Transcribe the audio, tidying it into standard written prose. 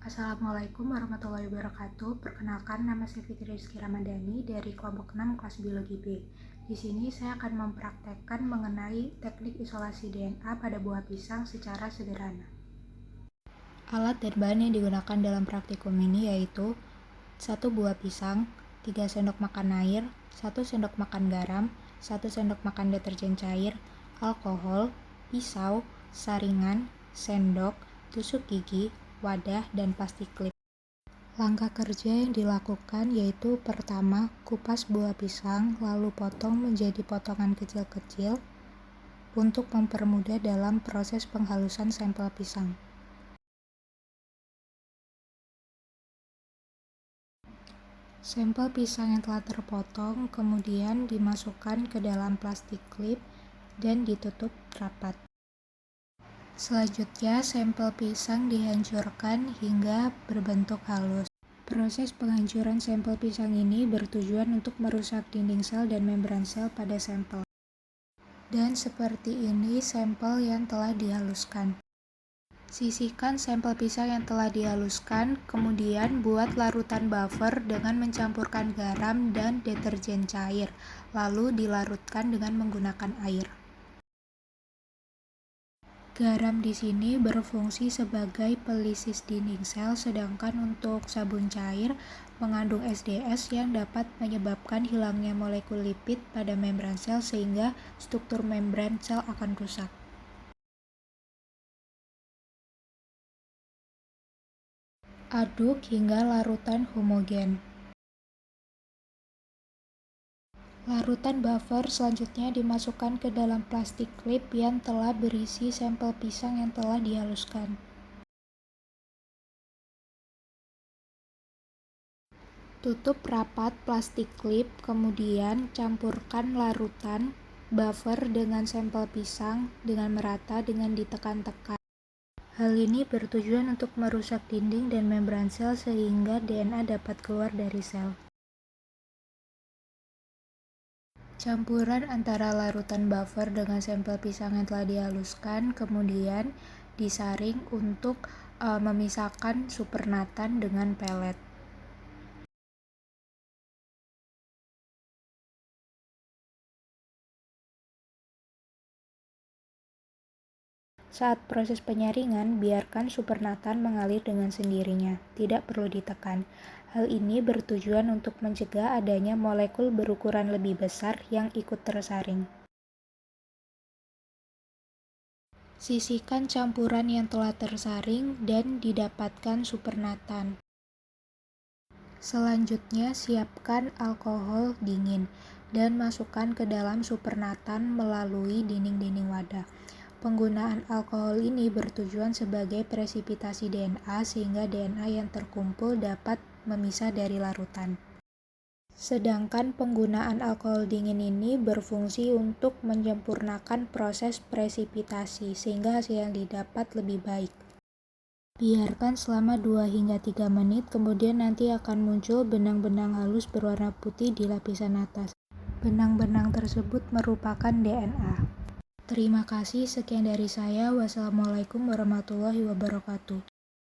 Assalamualaikum warahmatullahi wabarakatuh. Perkenalkan, nama saya Fitri Rizky Ramadhani dari kelompok 6 kelas biologi B. Di sini saya akan mempraktekkan mengenai teknik isolasi DNA pada buah pisang secara sederhana. Alat dan bahan yang digunakan dalam praktikum ini yaitu 1 buah pisang, 3 sendok makan air, 1 sendok makan garam, 1 sendok makan deterjen cair, alkohol, pisau, saringan, sendok, tusuk gigi, wadah, dan plastik klip. Langkah kerja yang dilakukan yaitu pertama, kupas buah pisang, lalu potong menjadi potongan kecil-kecil untuk mempermudah dalam proses penghalusan sampel pisang. Sampel pisang yang telah terpotong kemudian dimasukkan ke dalam plastik klip dan ditutup rapat. Selanjutnya, sampel pisang dihancurkan hingga berbentuk halus. Proses penghancuran sampel pisang ini bertujuan untuk merusak dinding sel dan membran sel pada sampel. Dan seperti ini sampel yang telah dihaluskan. Sisihkan sampel pisang yang telah dihaluskan, kemudian buat larutan buffer dengan mencampurkan garam dan deterjen cair, lalu dilarutkan dengan menggunakan air. Garam di sini berfungsi sebagai pelisis dinding sel, sedangkan untuk sabun cair mengandung SDS yang dapat menyebabkan hilangnya molekul lipid pada membran sel sehingga struktur membran sel akan rusak. Aduk hingga larutan homogen. Larutan buffer selanjutnya dimasukkan ke dalam plastik klip yang telah berisi sampel pisang yang telah dihaluskan. Tutup rapat plastik klip, kemudian campurkan larutan buffer dengan sampel pisang dengan merata dengan ditekan-tekan. Hal ini bertujuan untuk merusak dinding dan membran sel sehingga DNA dapat keluar dari sel. Campuran antara larutan buffer dengan sampel pisang yang telah dihaluskan kemudian disaring untuk memisahkan supernatan dengan pelet. Saat proses penyaringan, biarkan supernatan mengalir dengan sendirinya, tidak perlu ditekan. Hal ini bertujuan untuk mencegah adanya molekul berukuran lebih besar yang ikut tersaring. Sisihkan campuran yang telah tersaring dan didapatkan supernatan. Selanjutnya, siapkan alkohol dingin dan masukkan ke dalam supernatan melalui dinding-dinding wadah. Penggunaan alkohol ini bertujuan sebagai presipitasi DNA sehingga DNA yang terkumpul dapat memisah dari larutan. Sedangkan penggunaan alkohol dingin ini berfungsi untuk menyempurnakan proses presipitasi sehingga hasil yang didapat lebih baik. Biarkan selama 2 hingga 3 menit, kemudian nanti akan muncul benang-benang halus berwarna putih di lapisan atas. Benang-benang tersebut merupakan DNA. Terima kasih, sekian dari saya. Wassalamualaikum warahmatullahi wabarakatuh.